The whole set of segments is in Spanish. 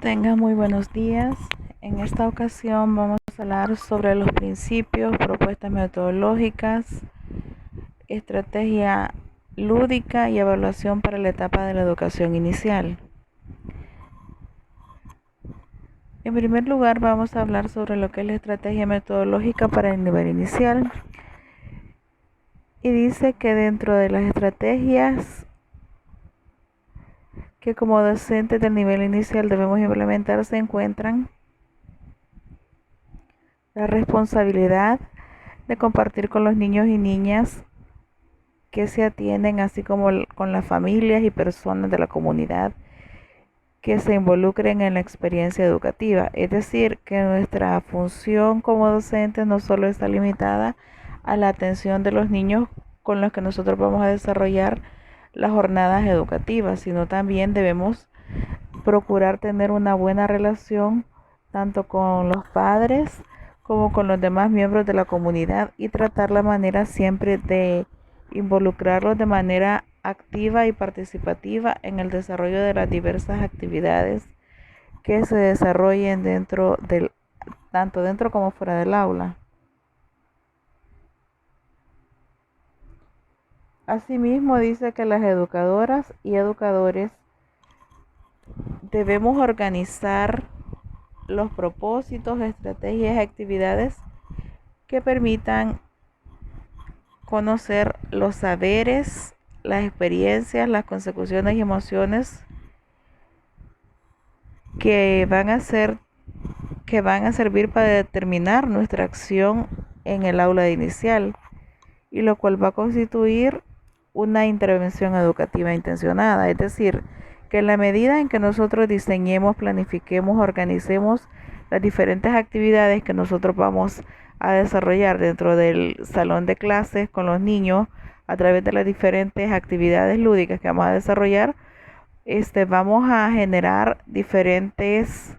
Tengan muy buenos días. En esta ocasión vamos a hablar sobre los principios, propuestas metodológicas, estrategia lúdica y evaluación para la etapa de la educación inicial. En primer lugar vamos a hablar sobre lo que es la estrategia metodológica para el nivel inicial. Y dice que dentro de las estrategias que como docentes del nivel inicial debemos implementar se encuentran la responsabilidad de compartir con los niños y niñas que se atienden, así como con las familias y personas de la comunidad que se involucren en la experiencia educativa. Es decir, que nuestra función como docentes no solo está limitada a la atención de los niños con los que nosotros vamos a desarrollar las jornadas educativas, sino también debemos procurar tener una buena relación tanto con los padres como con los demás miembros de la comunidad y tratar la manera siempre de involucrarlos de manera activa y participativa en el desarrollo de las diversas actividades que se desarrollen tanto dentro como fuera del aula. Asimismo, dice que las educadoras y educadores debemos organizar los propósitos, estrategias y actividades que permitan conocer los saberes, las experiencias, las consecuciones y emociones que van a servir para determinar nuestra acción en el aula inicial, y lo cual va a constituir una intervención educativa intencionada. Es decir, que en la medida en que nosotros diseñemos, planifiquemos, organicemos las diferentes actividades que nosotros vamos a desarrollar dentro del salón de clases con los niños a través de las diferentes actividades lúdicas que vamos a desarrollar, vamos a generar diferentes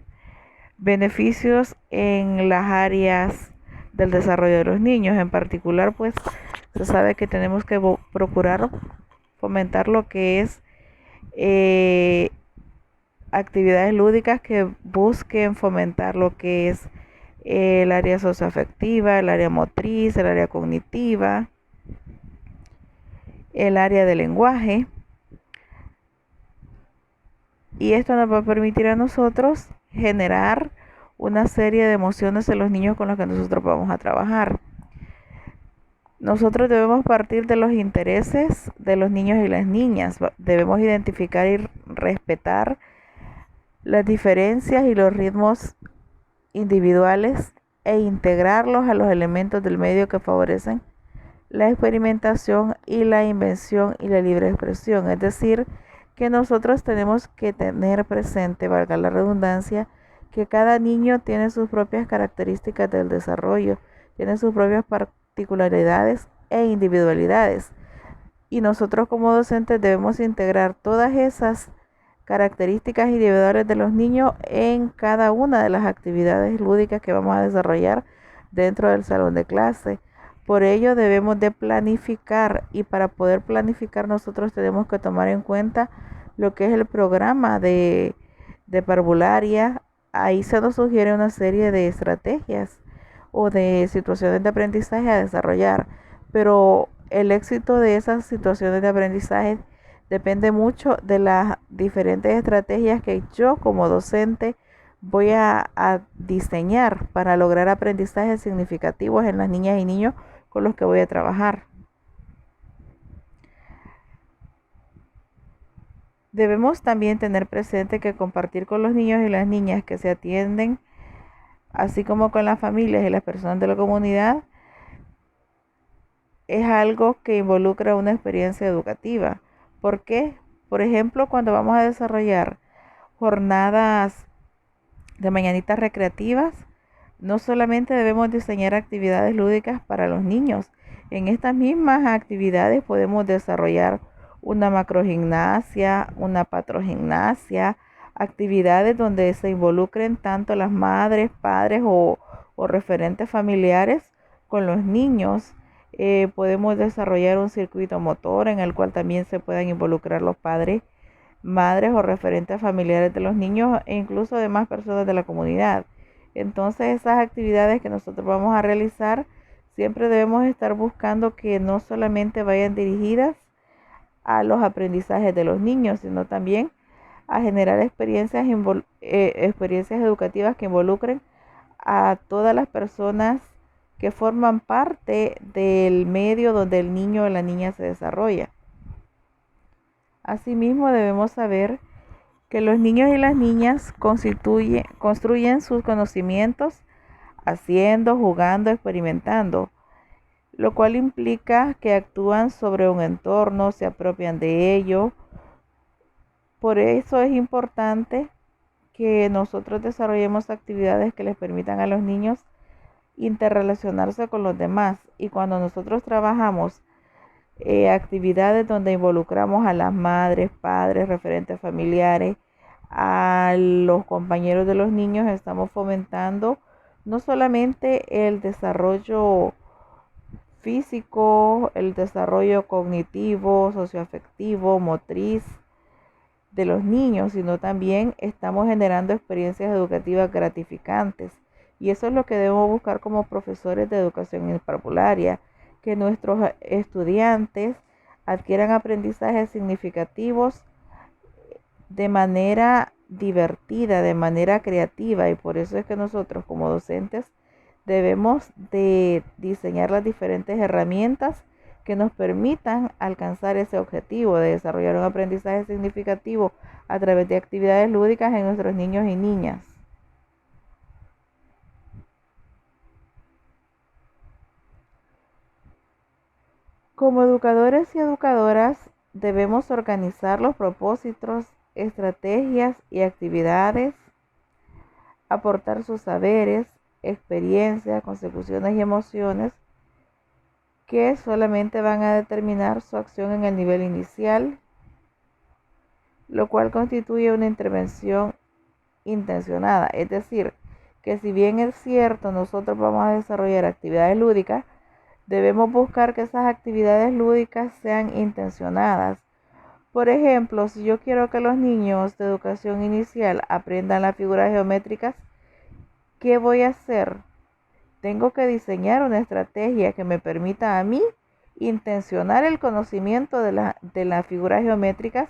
beneficios en las áreas del desarrollo de los niños. En particular, pues se sabe que tenemos que procurar fomentar lo que es actividades lúdicas que busquen fomentar lo que es el área socioafectiva, el área motriz, el área cognitiva, el área del lenguaje. Y esto nos va a permitir a nosotros generar una serie de emociones en los niños con los que nosotros vamos a trabajar. Nosotros debemos partir de los intereses de los niños y las niñas. Debemos identificar y respetar las diferencias y los ritmos individuales e integrarlos a los elementos del medio que favorecen la experimentación y la invención y la libre expresión. Es decir, que nosotros tenemos que tener presente, valga la redundancia, que cada niño tiene sus propias características del desarrollo, tiene sus propias particularidades e individualidades. Y nosotros como docentes debemos integrar todas esas características individuales de los niños en cada una de las actividades lúdicas que vamos a desarrollar dentro del salón de clase. Por ello debemos de planificar, y para poder planificar nosotros tenemos que tomar en cuenta lo que es el programa de parvularia. Ahí se nos sugiere una serie de estrategias o de situaciones de aprendizaje a desarrollar, pero el éxito de esas situaciones de aprendizaje depende mucho de las diferentes estrategias que yo como docente voy a diseñar para lograr aprendizajes significativos en las niñas y niños con los que voy a trabajar. Debemos también tener presente que compartir con los niños y las niñas que se atienden, así como con las familias y las personas de la comunidad, es algo que involucra una experiencia educativa. ¿Por qué? Por ejemplo, cuando vamos a desarrollar jornadas de mañanitas recreativas, no solamente debemos diseñar actividades lúdicas para los niños. En estas mismas actividades podemos desarrollar una macrogimnasia, una patrogimnasia, actividades donde se involucren tanto las madres, padres o referentes familiares con los niños. Podemos desarrollar un circuito motor en el cual también se puedan involucrar los padres madres o referentes familiares de los niños e incluso demás personas de la comunidad. Entonces, esas actividades que nosotros vamos a realizar, siempre debemos estar buscando que no solamente vayan dirigidas a los aprendizajes de los niños, sino también a generar experiencias educativas que involucren a todas las personas que forman parte del medio donde el niño o la niña se desarrolla. Asimismo, debemos saber que los niños y las niñas construyen sus conocimientos haciendo, jugando, experimentando, lo cual implica que actúan sobre un entorno, se apropian de ello. Por eso es importante que nosotros desarrollemos actividades que les permitan a los niños interrelacionarse con los demás. Y cuando nosotros trabajamos actividades donde involucramos a las madres, padres, referentes familiares, a los compañeros de los niños, estamos fomentando no solamente el desarrollo físico, el desarrollo cognitivo, socioafectivo, motriz de los niños, sino también estamos generando experiencias educativas gratificantes. Y eso es lo que debemos buscar como profesores de educación parvularia, que nuestros estudiantes adquieran aprendizajes significativos de manera divertida, de manera creativa, y por eso es que nosotros como docentes debemos de diseñar las diferentes herramientas que nos permitan alcanzar ese objetivo de desarrollar un aprendizaje significativo a través de actividades lúdicas en nuestros niños y niñas. Como educadores y educadoras debemos organizar los propósitos, estrategias y actividades, aportar sus saberes, experiencias, consecuciones y emociones que solamente van a determinar su acción en el nivel inicial, lo cual constituye una intervención intencionada. Es decir, que si bien es cierto nosotros vamos a desarrollar actividades lúdicas, debemos buscar que esas actividades lúdicas sean intencionadas. Por ejemplo, si yo quiero que los niños de educación inicial aprendan las figuras geométricas, ¿qué voy a hacer? Tengo que diseñar una estrategia que me permita a mí intencionar el conocimiento de las figuras geométricas,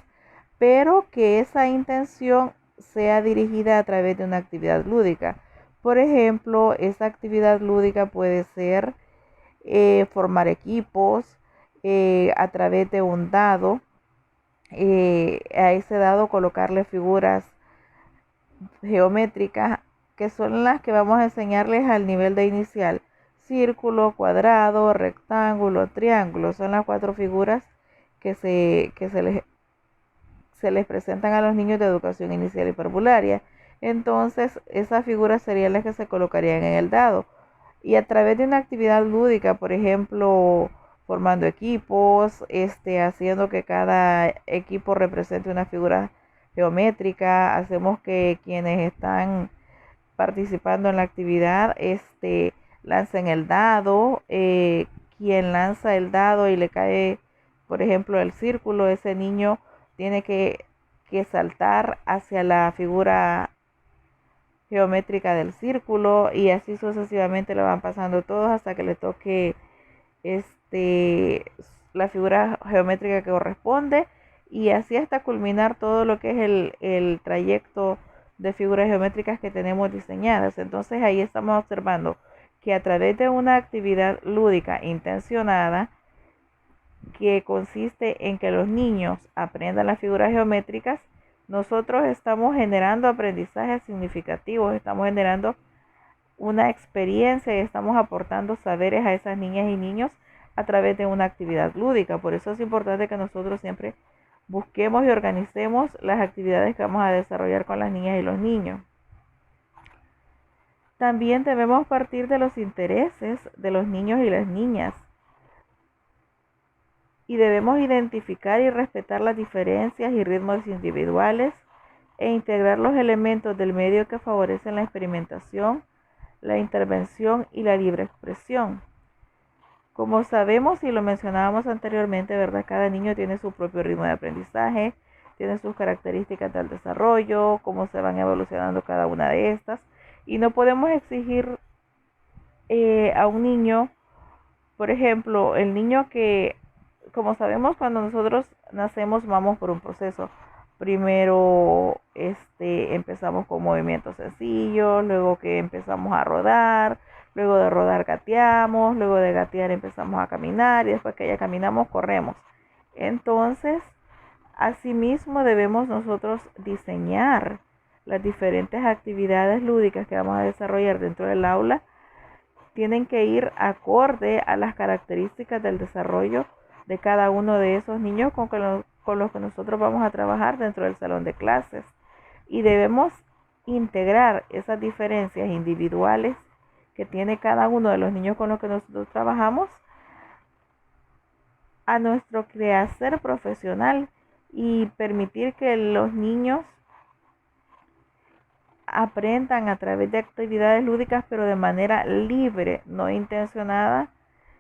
pero que esa intención sea dirigida a través de una actividad lúdica. Por ejemplo, esa actividad lúdica puede ser formar equipos a través de un dado, a ese dado colocarle figuras geométricas que son las que vamos a enseñarles al nivel de inicial. Círculo, cuadrado, rectángulo, triángulo, son las 4 figuras se les presentan a los niños de educación inicial y parvularia. Entonces, esas figuras serían las que se colocarían en el dado. Y a través de una actividad lúdica, por ejemplo, formando equipos, haciendo que cada equipo represente una figura geométrica, hacemos que quienes están participando en la actividad lancen el dado, quien lanza el dado y le cae, por ejemplo, el círculo, ese niño tiene que saltar hacia la figura geométrica del círculo, y así sucesivamente lo van pasando todos hasta que le toque la figura geométrica que corresponde, y así hasta culminar todo lo que es el trayecto de figuras geométricas que tenemos diseñadas. Entonces ahí estamos observando que a través de una actividad lúdica intencionada, que consiste en que los niños aprendan las figuras geométricas, nosotros estamos generando aprendizajes significativos, estamos generando una experiencia y estamos aportando saberes a esas niñas y niños a través de una actividad lúdica. Por eso es importante que nosotros siempre busquemos y organicemos las actividades que vamos a desarrollar con las niñas y los niños. También debemos partir de los intereses de los niños y las niñas, y debemos identificar y respetar las diferencias y ritmos individuales e integrar los elementos del medio que favorecen la experimentación, la intervención y la libre expresión. Como sabemos y lo mencionábamos anteriormente, ¿verdad? Cada niño tiene su propio ritmo de aprendizaje, tienen sus características del desarrollo, cómo se van evolucionando cada una de estas. Y no podemos exigir a un niño, por ejemplo, el niño que, como sabemos, cuando nosotros nacemos vamos por un proceso. Primero empezamos con movimientos sencillos, luego que empezamos a rodar, luego de rodar gateamos, luego de gatear empezamos a caminar y después que ya caminamos corremos. Entonces, asimismo debemos nosotros diseñar las diferentes actividades lúdicas que vamos a desarrollar dentro del aula. Tienen que ir acorde a las características del desarrollo de cada uno de esos niños con los que nosotros vamos a trabajar dentro del salón de clases. Y debemos integrar esas diferencias individuales que tiene cada uno de los niños con los que nosotros trabajamos a nuestro quehacer profesional y permitir que los niños aprendan a través de actividades lúdicas, pero de manera libre, no intencionada.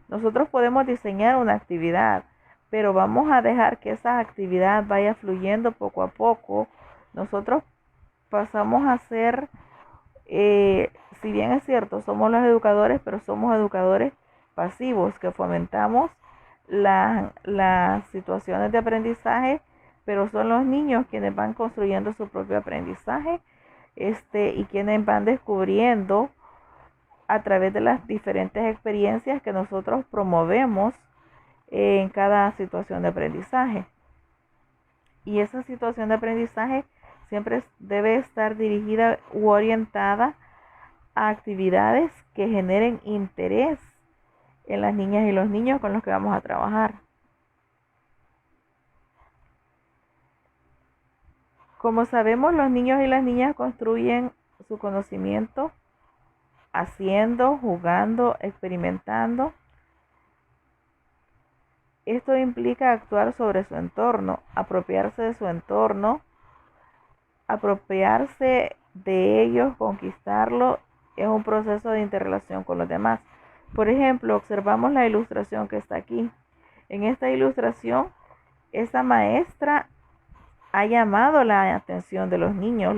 Nosotros podemos diseñar una actividad, pero vamos a dejar que esa actividad vaya fluyendo poco a poco. Nosotros pasamos a ser, si bien es cierto, somos los educadores, pero somos educadores pasivos que fomentamos las situaciones de aprendizaje, pero son los niños quienes van construyendo su propio aprendizaje y quienes van descubriendo a través de las diferentes experiencias que nosotros promovemos en cada situación de aprendizaje. Y esa situación de aprendizaje siempre debe estar dirigida u orientada a actividades que generen interés en las niñas y los niños con los que vamos a trabajar. Como sabemos, los niños y las niñas construyen su conocimiento haciendo, jugando, experimentando. Esto implica actuar sobre su entorno, apropiarse de su entorno, apropiarse de ellos, conquistarlo, es un proceso de interrelación con los demás. Por ejemplo, observamos la ilustración que está aquí. En esta ilustración, esa maestra ha llamado la atención de los niños,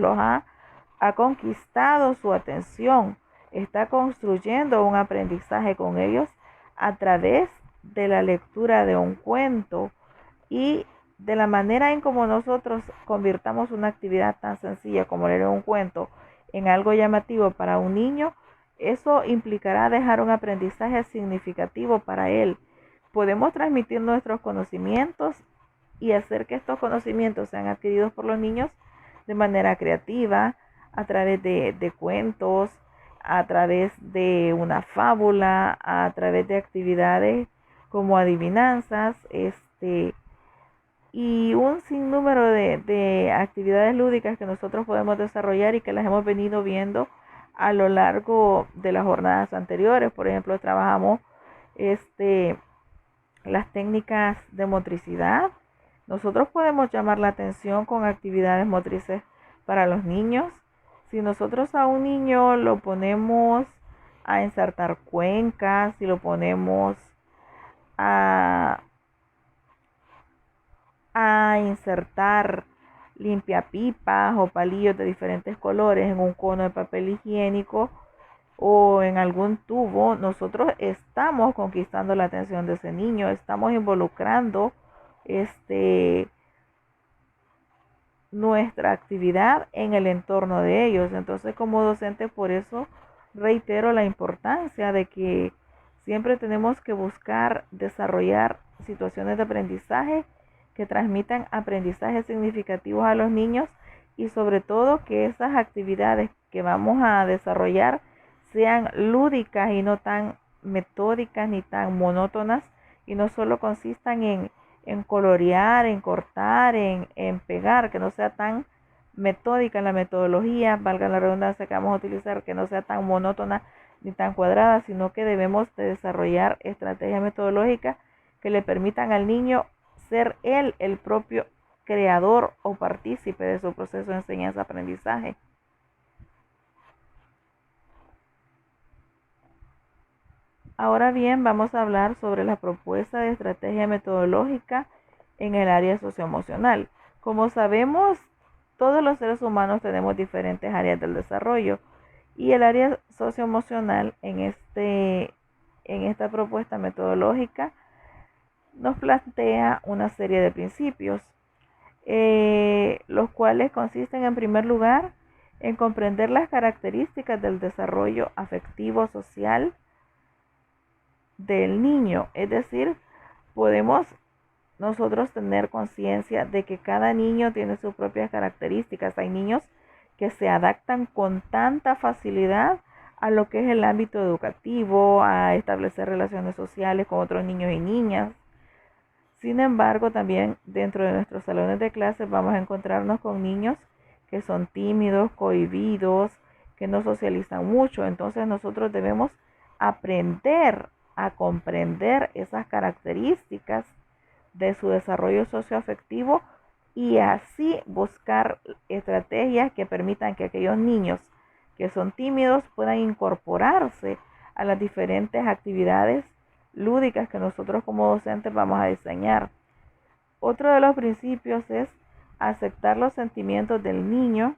ha conquistado su atención, está construyendo un aprendizaje con ellos a través de la lectura de un cuento y de la manera en como nosotros convirtamos una actividad tan sencilla como leer un cuento en algo llamativo para un niño, eso implicará dejar un aprendizaje significativo para él. Podemos transmitir nuestros conocimientos y hacer que estos conocimientos sean adquiridos por los niños de manera creativa, a través de cuentos, a través de una fábula, a través de actividades como adivinanzas, y un sinnúmero de actividades lúdicas que nosotros podemos desarrollar y que las hemos venido viendo a lo largo de las jornadas anteriores. Por ejemplo, trabajamos las técnicas de motricidad. Nosotros podemos llamar la atención con actividades motrices para los niños. Si nosotros a un niño lo ponemos a ensartar cuencas, si lo ponemos a insertar limpiapipas o palillos de diferentes colores en un cono de papel higiénico o en algún tubo, nosotros estamos conquistando la atención de ese niño, estamos involucrando nuestra actividad en el entorno de ellos. Entonces, como docente, por eso reitero la importancia de que siempre tenemos que buscar desarrollar situaciones de aprendizaje que transmitan aprendizajes significativos a los niños y sobre todo que esas actividades que vamos a desarrollar sean lúdicas y no tan metódicas ni tan monótonas y no solo consistan en colorear, en cortar, en pegar, que no sea tan metódica la metodología, valga la redundancia que vamos a utilizar, que no sea tan monótona ni tan cuadrada, sino que debemos de desarrollar estrategias metodológicas que le permitan al niño ser él el propio creador o partícipe de su proceso de enseñanza-aprendizaje. Ahora bien, vamos a hablar sobre la propuesta de estrategia metodológica en el área socioemocional. Como sabemos, todos los seres humanos tenemos diferentes áreas del desarrollo y el área socioemocional en esta propuesta metodológica nos plantea una serie de principios, los cuales consisten en primer lugar en comprender las características del desarrollo afectivo social del niño. Es decir, podemos nosotros tener conciencia de que cada niño tiene sus propias características. Hay niños que se adaptan con tanta facilidad a lo que es el ámbito educativo, a establecer relaciones sociales con otros niños y niñas. Sin embargo, también dentro de nuestros salones de clases vamos a encontrarnos con niños que son tímidos, cohibidos, que no socializan mucho. Entonces nosotros debemos aprender a comprender esas características de su desarrollo socioafectivo y así buscar estrategias que permitan que aquellos niños que son tímidos puedan incorporarse a las diferentes actividades lúdicas que nosotros como docentes vamos a diseñar. Otro de los principios es aceptar los sentimientos del niño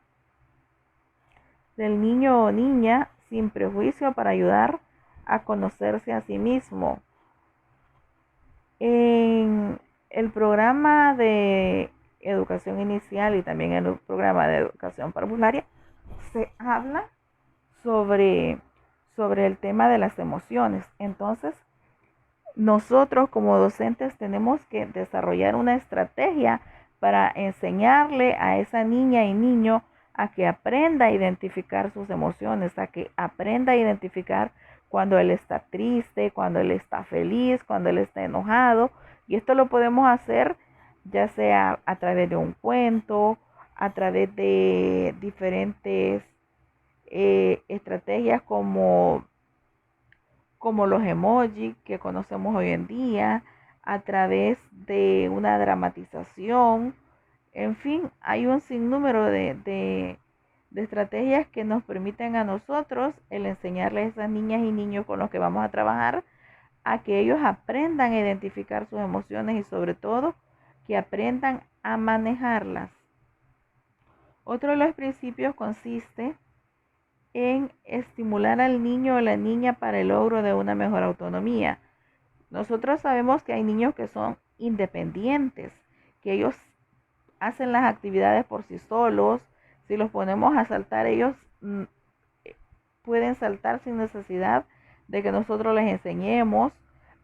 o niña sin prejuicio para ayudar a conocerse a sí mismo. En el programa de educación inicial y también en el programa de educación parvularia se habla sobre el tema de las emociones. Entonces, nosotros como docentes tenemos que desarrollar una estrategia para enseñarle a esa niña y niño a que aprenda a identificar sus emociones, a que aprenda a identificar cuando él está triste, cuando él está feliz, cuando él está enojado. Y esto lo podemos hacer ya sea a través de un cuento, a través de diferentes estrategias como los emojis que conocemos hoy en día, a través de una dramatización. En fin, hay un sinnúmero de estrategias que nos permiten a nosotros el enseñarles a esas niñas y niños con los que vamos a trabajar a que ellos aprendan a identificar sus emociones y sobre todo que aprendan a manejarlas. Otro de los principios consiste en estimular al niño o la niña para el logro de una mejor autonomía. Nosotros sabemos que hay niños que son independientes, que ellos hacen las actividades por sí solos. Si los ponemos a saltar, ellos pueden saltar sin necesidad de que nosotros les enseñemos,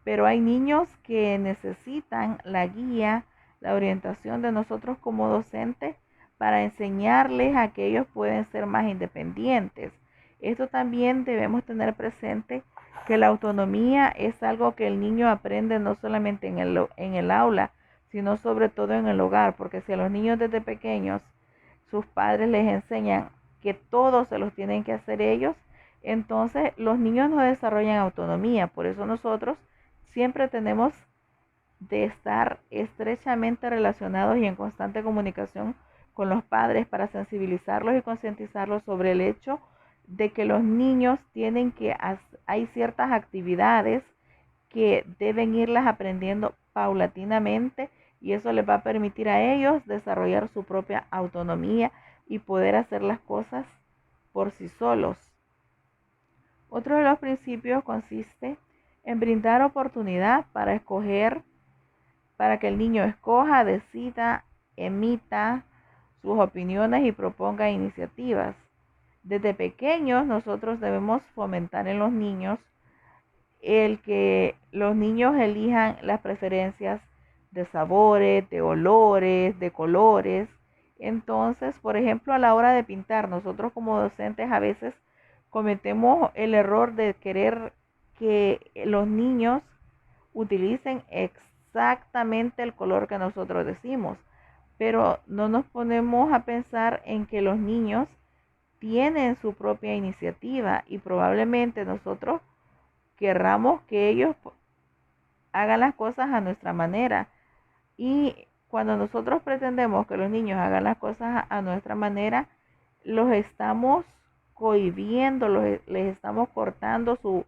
pero hay niños que necesitan la guía, la orientación de nosotros como docentes para enseñarles a que ellos pueden ser más independientes. Esto también debemos tener presente, que la autonomía es algo que el niño aprende no solamente en el aula, sino sobre todo en el hogar, porque si a los niños desde pequeños sus padres les enseñan que todo se los tienen que hacer ellos, entonces los niños no desarrollan autonomía. Por eso nosotros siempre tenemos de estar estrechamente relacionados y en constante comunicación con los padres para sensibilizarlos y concientizarlos sobre el hecho de que los niños hay ciertas actividades que deben irlas aprendiendo paulatinamente y eso les va a permitir a ellos desarrollar su propia autonomía y poder hacer las cosas por sí solos. Otro de los principios consiste en brindar oportunidad para que el niño escoja, decida, emita sus opiniones y proponga iniciativas. Desde pequeños nosotros debemos fomentar en los niños el que los niños elijan las preferencias de sabores, de olores, de colores. Entonces, por ejemplo, a la hora de pintar, nosotros como docentes a veces cometemos el error de querer que los niños utilicen exactamente el color que nosotros decimos, pero no nos ponemos a pensar en que los niños tienen su propia iniciativa y probablemente nosotros querramos que ellos hagan las cosas a nuestra manera. Y cuando nosotros pretendemos que los niños hagan las cosas a nuestra manera, los estamos cohibiendo, les estamos cortando su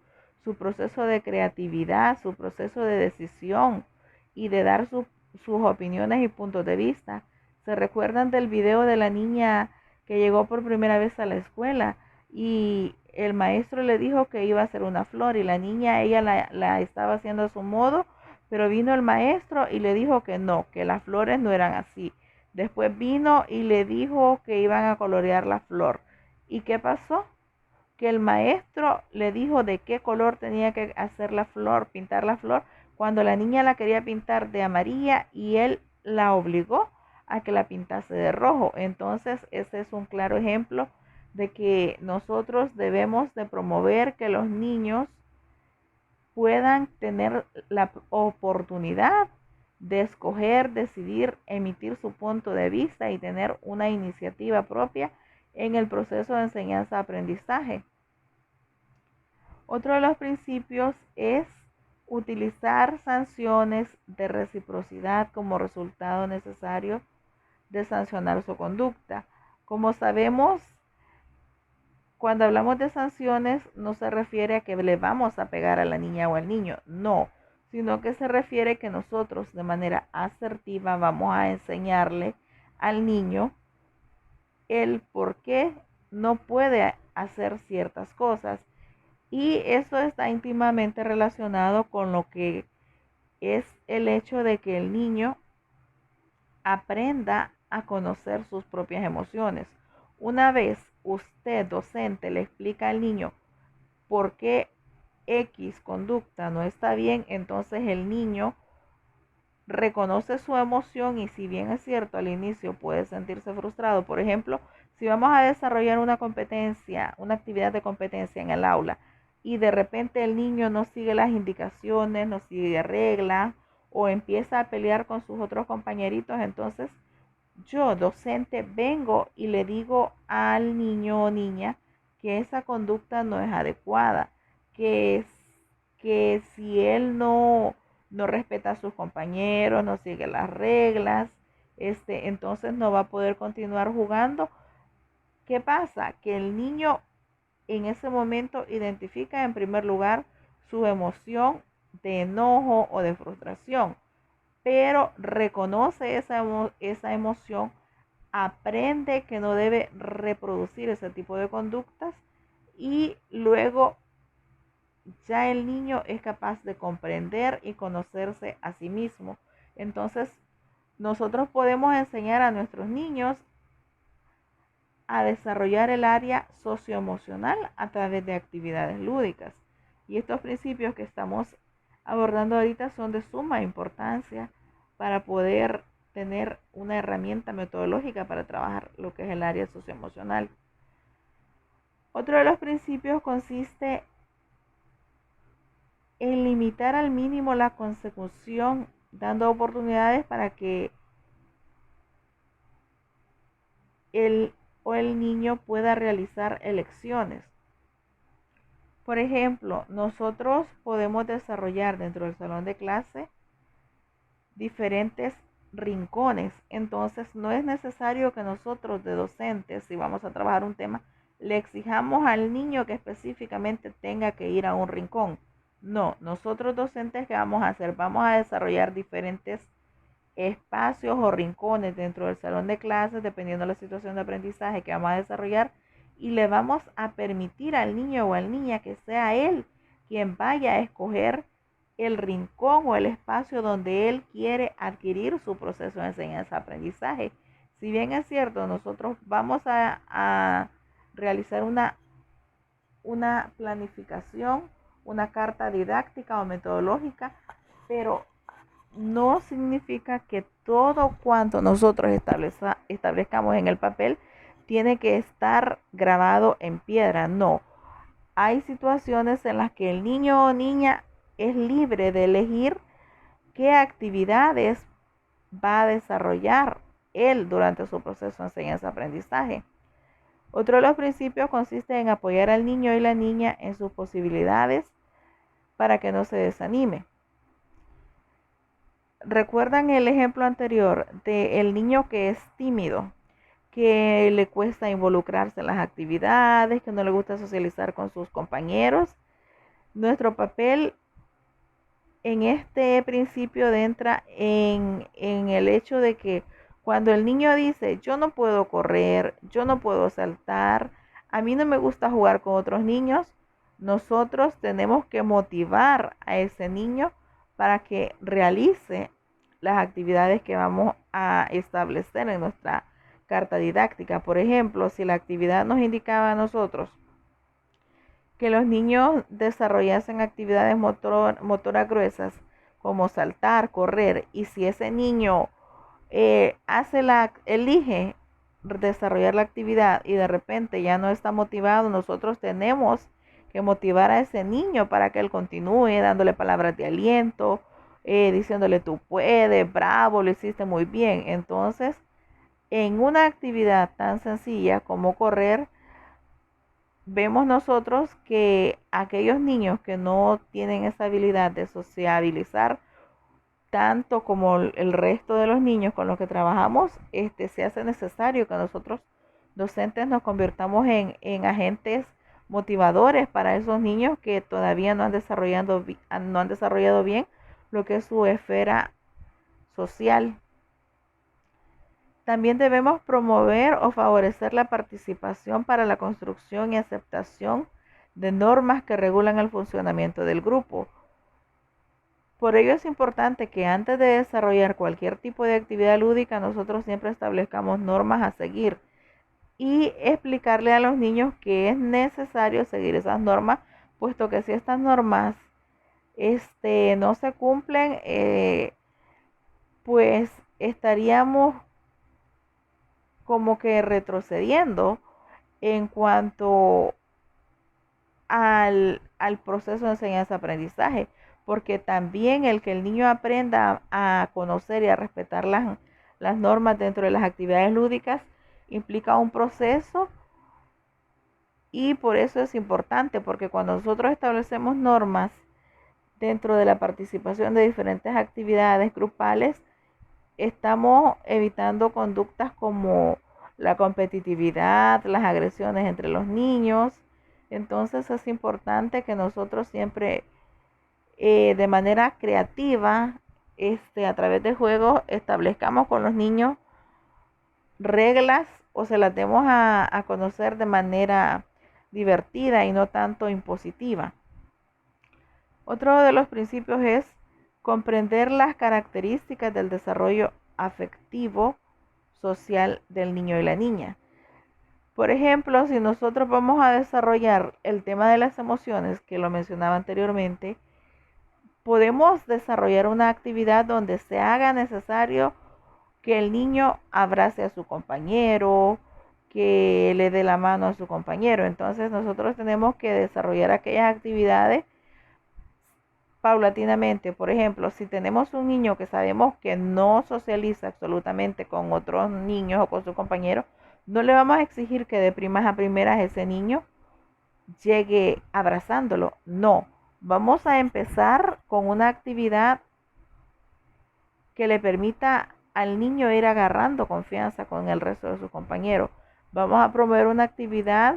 proceso de creatividad, su proceso de decisión y de dar sus opiniones y puntos de vista. ¿Se recuerdan del video de la niña que llegó por primera vez a la escuela y el maestro le dijo que iba a hacer una flor y la niña, ella la estaba haciendo a su modo, pero vino el maestro y le dijo que no, que las flores no eran así? Después vino y le dijo que iban a colorear la flor. ¿Y qué pasó? Que el maestro le dijo de qué color tenía que hacer la flor, pintar la flor, cuando la niña la quería pintar de amarilla y él la obligó a que la pintase de rojo. Entonces, ese es un claro ejemplo de que nosotros debemos de promover que los niños puedan tener la oportunidad de escoger, decidir, emitir su punto de vista y tener una iniciativa propia en el proceso de enseñanza-aprendizaje. Otro de los principios es utilizar sanciones de reciprocidad como resultado necesario de sancionar su conducta. Como sabemos, cuando hablamos de sanciones no se refiere a que le vamos a pegar a la niña o al niño, no, sino que se refiere que nosotros de manera asertiva vamos a enseñarle al niño el por qué no puede hacer ciertas cosas. Y eso está íntimamente relacionado con lo que es el hecho de que el niño aprenda a conocer sus propias emociones. Una vez usted, docente, le explica al niño por qué X conducta no está bien, entonces el niño reconoce su emoción y si bien es cierto al inicio puede sentirse frustrado, por ejemplo, si vamos a desarrollar una competencia, una actividad de competencia en el aula y de repente el niño no sigue las indicaciones, no sigue reglas o empieza a pelear con sus otros compañeritos, entonces yo, docente, vengo y le digo al niño o niña que esa conducta no es adecuada, que, es, que si él no respeta a sus compañeros, no sigue las reglas, entonces no va a poder continuar jugando. ¿Qué pasa? Que el niño en ese momento identifica en primer lugar su emoción de enojo o de frustración, pero reconoce esa emoción, aprende que no debe reproducir ese tipo de conductas y luego ya el niño es capaz de comprender y conocerse a sí mismo. Entonces, nosotros podemos enseñar a nuestros niños a desarrollar el área socioemocional a través de actividades lúdicas. Y estos principios que estamos abordando ahorita son de suma importancia para poder tener una herramienta metodológica para trabajar lo que es el área socioemocional. Otro de los principios consiste en limitar al mínimo la consecución, dando oportunidades para que el niño pueda realizar elecciones. Por ejemplo, nosotros podemos desarrollar dentro del salón de clase diferentes rincones. Entonces, no es necesario que nosotros de docentes, si vamos a trabajar un tema, le exijamos al niño que específicamente tenga que ir a un rincón. No, nosotros docentes, ¿qué vamos a hacer? Vamos a desarrollar diferentes espacios o rincones dentro del salón de clases, dependiendo de la situación de aprendizaje que vamos a desarrollar, y le vamos a permitir al niño o a la niña que sea él quien vaya a escoger el rincón o el espacio donde él quiere adquirir su proceso de enseñanza-aprendizaje. Si bien es cierto, nosotros vamos a realizar una planificación, una carta didáctica o metodológica, pero no significa que todo cuanto nosotros establezcamos en el papel tiene que estar grabado en piedra. No, hay situaciones en las que el niño o niña es libre de elegir qué actividades va a desarrollar él durante su proceso de enseñanza-aprendizaje. Otro de los principios consiste en apoyar al niño y la niña en sus posibilidades para que no se desanime. ¿Recuerdan el ejemplo anterior del niño que es tímido, que le cuesta involucrarse en las actividades, que no le gusta socializar con sus compañeros? Nuestro papel en este principio entra en el hecho de que Cuando el niño dice, yo no puedo correr, yo no puedo saltar, a mí no me gusta jugar con otros niños, nosotros tenemos que motivar a ese niño para que realice las actividades que vamos a establecer en nuestra carta didáctica. Por ejemplo, si la actividad nos indicaba a nosotros que los niños desarrollasen actividades motoras gruesas como saltar, correr, y si ese niño elige desarrollar la actividad y de repente ya no está motivado, nosotros tenemos que motivar a ese niño para que él continúe dándole palabras de aliento, diciéndole tú puedes, bravo, lo hiciste muy bien. Entonces, en una actividad tan sencilla como correr, vemos nosotros que aquellos niños que no tienen esa habilidad de sociabilizar tanto como el resto de los niños con los que trabajamos, se hace necesario que nosotros docentes nos convirtamos en agentes motivadores para esos niños que todavía no han desarrollado bien lo que es su esfera social. También debemos promover o favorecer la participación para la construcción y aceptación de normas que regulan el funcionamiento del grupo. Por ello es importante que antes de desarrollar cualquier tipo de actividad lúdica, nosotros siempre establezcamos normas a seguir y explicarle a los niños que es necesario seguir esas normas, puesto que si estas normas no se cumplen, pues estaríamos como que retrocediendo en cuanto al proceso de enseñanza-aprendizaje, porque también el que el niño aprenda a conocer y a respetar las normas dentro de las actividades lúdicas implica un proceso, y por eso es importante, porque cuando nosotros establecemos normas dentro de la participación de diferentes actividades grupales, estamos evitando conductas como la competitividad, las agresiones entre los niños. Entonces es importante que nosotros siempre de manera creativa, a través de juegos, establezcamos con los niños reglas o se las demos a conocer de manera divertida y no tanto impositiva. Otro de los principios es comprender las características del desarrollo afectivo social del niño y la niña. Por ejemplo, si nosotros vamos a desarrollar el tema de las emociones, que lo mencionaba anteriormente, podemos desarrollar una actividad donde se haga necesario que el niño abrace a su compañero, que le dé la mano a su compañero. Entonces nosotros tenemos que desarrollar aquellas actividades paulatinamente. Por ejemplo, si tenemos un niño que sabemos que no socializa absolutamente con otros niños o con sus compañeros, no le vamos a exigir que de primas a primeras ese niño llegue abrazándolo. No, vamos a empezar con una actividad que le permita al niño ir agarrando confianza con el resto de sus compañeros. Vamos a promover una actividad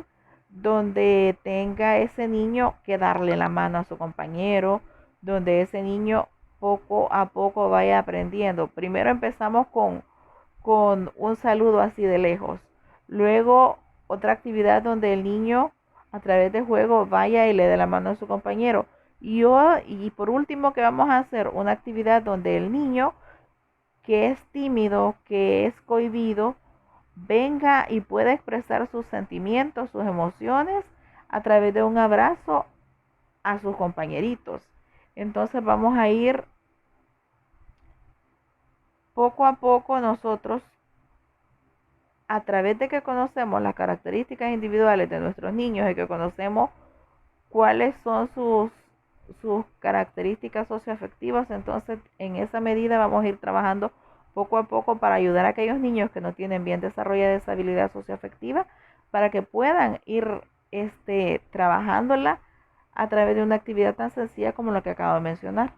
donde tenga ese niño que darle la mano a su compañero, donde ese niño poco a poco vaya aprendiendo. Primero empezamos con un saludo así de lejos. Luego otra actividad donde el niño a través de juego vaya y le dé la mano a su compañero. Y por último, que vamos a hacer una actividad donde el niño que es tímido, que es cohibido, venga y pueda expresar sus sentimientos, sus emociones a través de un abrazo a sus compañeritos. Entonces vamos a ir poco a poco nosotros, a través de que conocemos las características individuales de nuestros niños y que conocemos cuáles son sus características socioafectivas, entonces en esa medida vamos a ir trabajando poco a poco para ayudar a aquellos niños que no tienen bien desarrollada esa habilidad socioafectiva, para que puedan ir trabajándola a través de una actividad tan sencilla como lo que acabo de mencionar.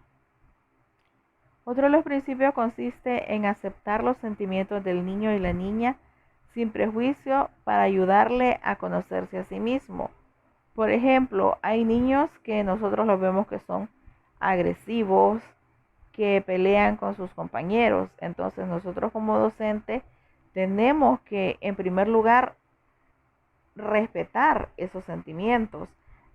Otro de los principios consiste en aceptar los sentimientos del niño y la niña sin prejuicio para ayudarle a conocerse a sí mismo. Por ejemplo, hay niños que nosotros los vemos que son agresivos, que pelean con sus compañeros. Entonces nosotros como docentes tenemos que, en primer lugar, respetar esos sentimientos.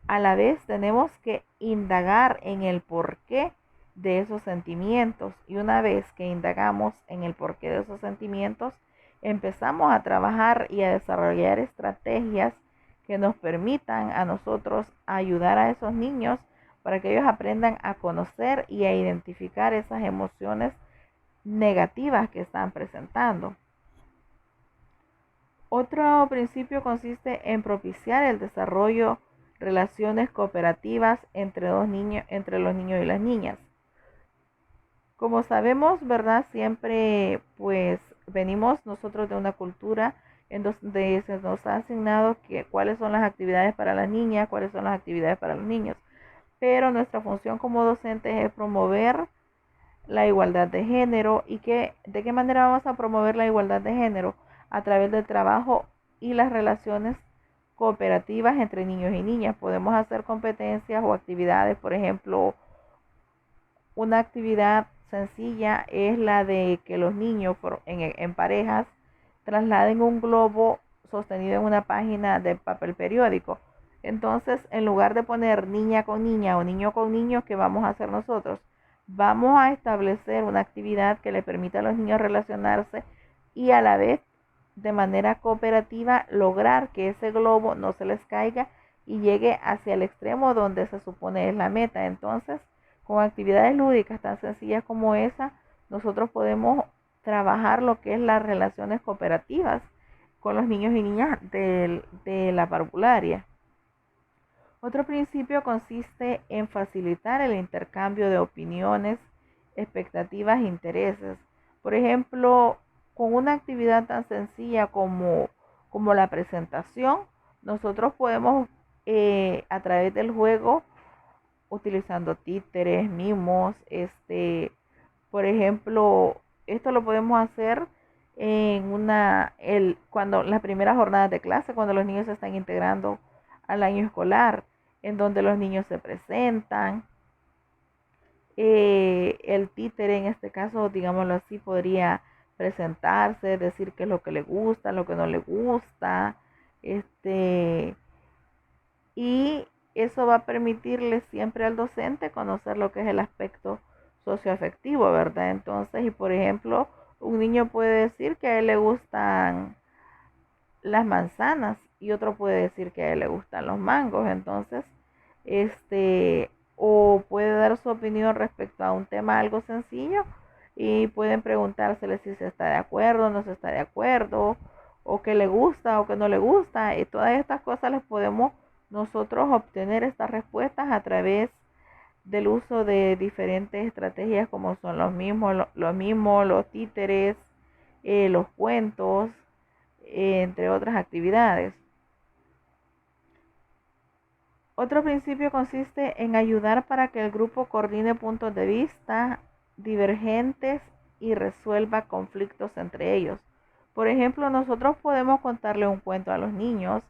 A la vez tenemos que indagar en el porqué de esos sentimientos, y una vez que indagamos en el porqué de esos sentimientos, empezamos a trabajar y a desarrollar estrategias que nos permitan a nosotros ayudar a esos niños para que ellos aprendan a conocer y a identificar esas emociones negativas que están presentando. Otro principio consiste en propiciar el desarrollo de relaciones cooperativas entre los niños y las niñas. Como sabemos, ¿verdad? Siempre pues venimos nosotros de una cultura en donde se nos ha asignado cuáles son las actividades para las niñas, cuáles son las actividades para los niños. Pero nuestra función como docentes es promover la igualdad de género. ¿De qué manera vamos a promover la igualdad de género? A través del trabajo y las relaciones cooperativas entre niños y niñas. Podemos hacer competencias o actividades. Por ejemplo, una actividad sencilla es la de que los niños en parejas trasladen un globo sostenido en una página de papel periódico. Entonces, en lugar de poner niña con niña o niño con niño, ¿qué vamos a hacer nosotros? Vamos a establecer una actividad que le permita a los niños relacionarse y a la vez, de manera cooperativa, lograr que ese globo no se les caiga y llegue hacia el extremo donde se supone es la meta. Entonces, con actividades lúdicas tan sencillas como esa, nosotros podemos trabajar lo que es las relaciones cooperativas con los niños y niñas de la parvularia. Otro principio consiste en facilitar el intercambio de opiniones, expectativas e intereses. Por ejemplo, con una actividad tan sencilla como la presentación, nosotros podemos, a través del juego, utilizando títeres, mimos, por ejemplo, esto lo podemos hacer cuando las primeras jornadas de clase, cuando los niños se están integrando al año escolar, en donde los niños se presentan. El títere, en este caso, digámoslo así, podría presentarse, decir qué es lo que le gusta, lo que no le gusta, y eso va a permitirle siempre al docente conocer lo que es el aspecto socioafectivo, ¿verdad? Entonces, y por ejemplo, un niño puede decir que a él le gustan las manzanas y otro puede decir que a él le gustan los mangos. Entonces, o puede dar su opinión respecto a un tema algo sencillo y pueden preguntársele si se está de acuerdo o no se está de acuerdo, o que le gusta o que no le gusta, y todas estas cosas les podemos nosotros obtener estas respuestas a través del uso de diferentes estrategias como son los títeres, los cuentos, entre otras actividades. Otro principio consiste en ayudar para que el grupo coordine puntos de vista divergentes y resuelva conflictos entre ellos. Por ejemplo, nosotros podemos contarle un cuento a los niños,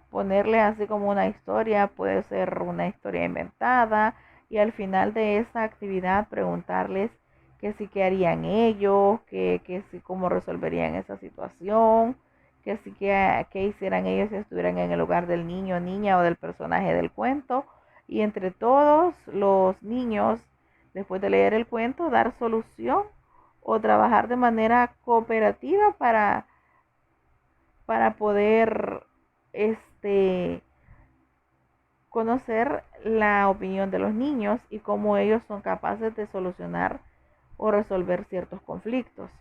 ponerle así como una historia, puede ser una historia inventada, y al final de esa actividad preguntarles que si qué harían ellos, que si cómo resolverían esa situación, que sí que hicieran ellos si estuvieran en el lugar del niño, niña o del personaje del cuento, y entre todos los niños, después de leer el cuento, dar solución o trabajar de manera cooperativa para poder conocer la opinión de los niños y cómo ellos son capaces de solucionar o resolver ciertos conflictos.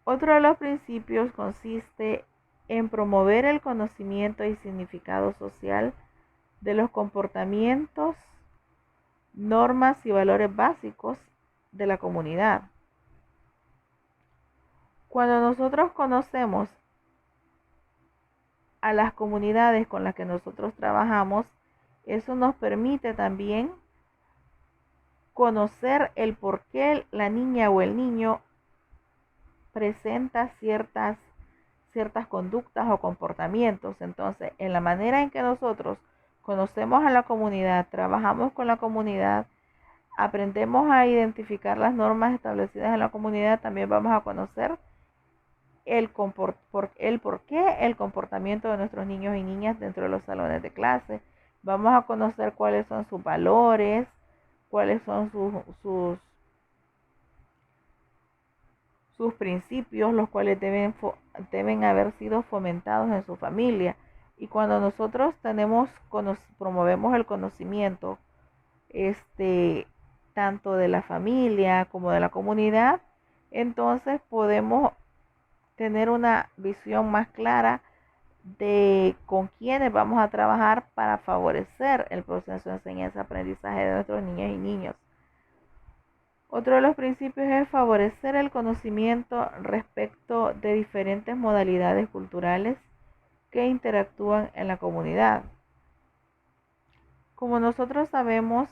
Otro de los principios consiste en promover el conocimiento y significado social de los comportamientos, normas y valores básicos de la comunidad. Cuando nosotros conocemos a las comunidades con las que nosotros trabajamos, eso nos permite también conocer el por qué la niña o el niño presenta ciertas conductas o comportamientos. Entonces, en la manera en que nosotros conocemos a la comunidad, trabajamos con la comunidad, aprendemos a identificar las normas establecidas en la comunidad, también vamos a conocer por qué el comportamiento de nuestros niños y niñas dentro de los salones de clase. Vamos a conocer cuáles son sus valores, cuáles son sus principios, los cuales deben haber sido fomentados en su familia. Y cuando nosotros promovemos el conocimiento, tanto de la familia como de la comunidad, entonces podemos tener una visión más clara de con quiénes vamos a trabajar para favorecer el proceso de enseñanza-aprendizaje de nuestros niños y niños. Otro de los principios es favorecer el conocimiento respecto de diferentes modalidades culturales que interactúan en la comunidad. Como nosotros sabemos,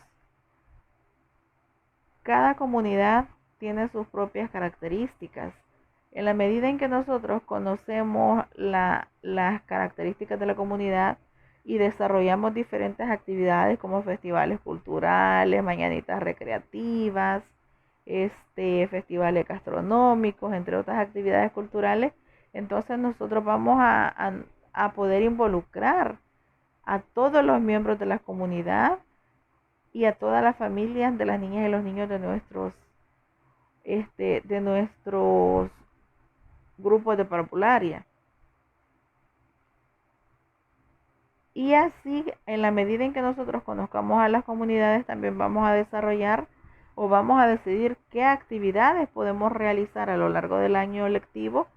cada comunidad tiene sus propias características. En la medida en que nosotros conocemos las características de la comunidad y desarrollamos diferentes actividades como festivales culturales, mañanitas recreativas, festivales gastronómicos, entre otras actividades culturales, entonces nosotros vamos a poder involucrar a todos los miembros de la comunidad y a todas las familias de las niñas y los niños de nuestros grupos de parvularia. Y así, en la medida en que nosotros conozcamos a las comunidades, también vamos a desarrollar o vamos a decidir qué actividades podemos realizar a lo largo del año lectivo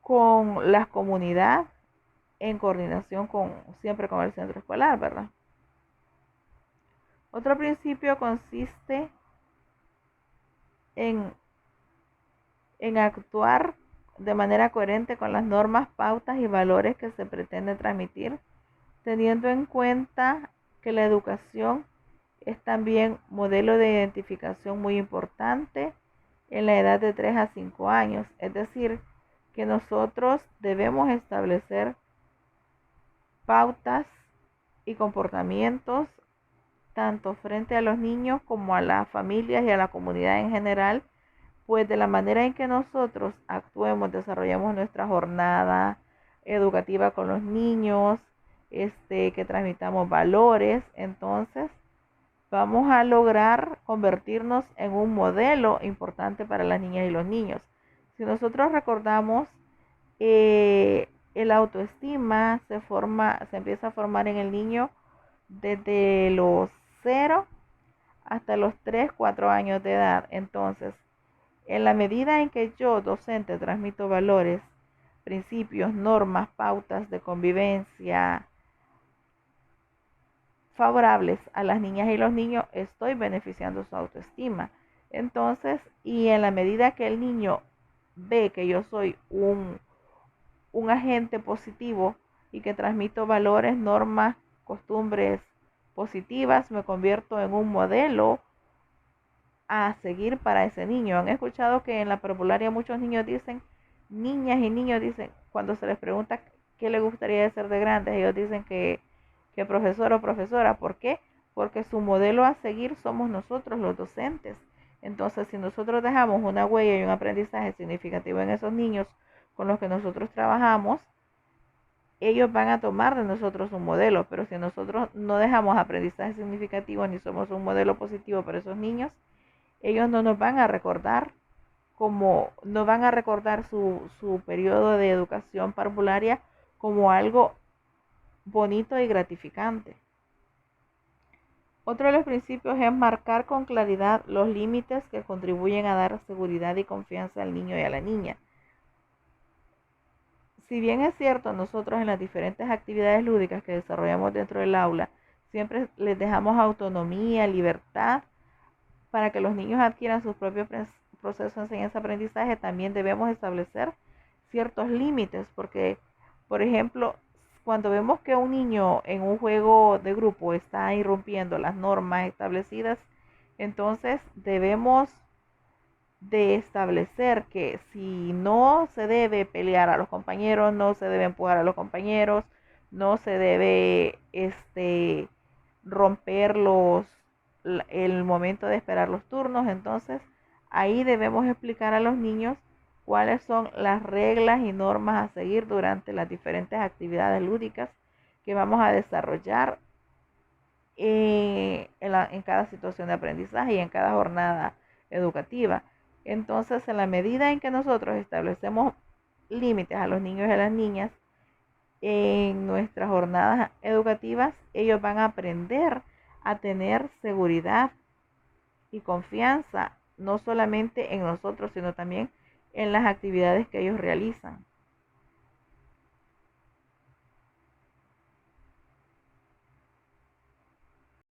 con la comunidad en coordinación siempre con el centro escolar, ¿verdad? Otro principio consiste en actuar de manera coherente con las normas, pautas y valores que se pretende transmitir, teniendo en cuenta que la educación es también modelo de identificación muy importante en la edad de 3 a 5 años. Es decir, que nosotros debemos establecer pautas y comportamientos tanto frente a los niños como a las familias y a la comunidad en general, pues de la manera en que nosotros actuemos, desarrollamos nuestra jornada educativa con los niños, que transmitamos valores, entonces vamos a lograr convertirnos en un modelo importante para las niñas y los niños. Si nosotros recordamos, el autoestima se empieza a formar en el niño desde los 0 hasta los 3, 4 años de edad. Entonces, en la medida en que yo, docente, transmito valores, principios, normas, pautas de convivencia favorables a las niñas y los niños, estoy beneficiando su autoestima. Entonces, y en la medida que el niño ve que yo soy un agente positivo y que transmito valores, normas, costumbres positivas, me convierto en un modelo a seguir para ese niño. Han escuchado que en la parvularia muchos niños dicen, niñas y niños dicen, cuando se les pregunta qué les gustaría ser de grandes, ellos dicen que profesor o profesora. ¿Por qué? Porque su modelo a seguir somos nosotros los docentes. Entonces, si nosotros dejamos una huella y un aprendizaje significativo en esos niños con los que nosotros trabajamos, ellos van a tomar de nosotros un modelo. Pero si nosotros no dejamos aprendizaje significativo ni somos un modelo positivo para esos niños, ellos no nos van a recordar no van a recordar su periodo de educación parvularia como algo bonito y gratificante. Otro de los principios es marcar con claridad los límites que contribuyen a dar seguridad y confianza al niño y a la niña. Si bien es cierto, nosotros en las diferentes actividades lúdicas que desarrollamos dentro del aula, siempre les dejamos autonomía, libertad, para que los niños adquieran sus propios procesos de enseñanza-aprendizaje, también debemos establecer ciertos límites, porque, por ejemplo, cuando vemos que un niño en un juego de grupo está irrumpiendo las normas establecidas, entonces debemos de establecer que si no se debe pelear a los compañeros, no se debe empujar a los compañeros, no se debe romper el momento de esperar los turnos. Entonces, ahí debemos explicar a los niños cuáles son las reglas y normas a seguir durante las diferentes actividades lúdicas que vamos a desarrollar en cada situación de aprendizaje y en cada jornada educativa. Entonces, en la medida en que nosotros establecemos límites a los niños y a las niñas en nuestras jornadas educativas, ellos van a aprender a tener seguridad y confianza, no solamente en nosotros, sino también en las actividades que ellos realizan.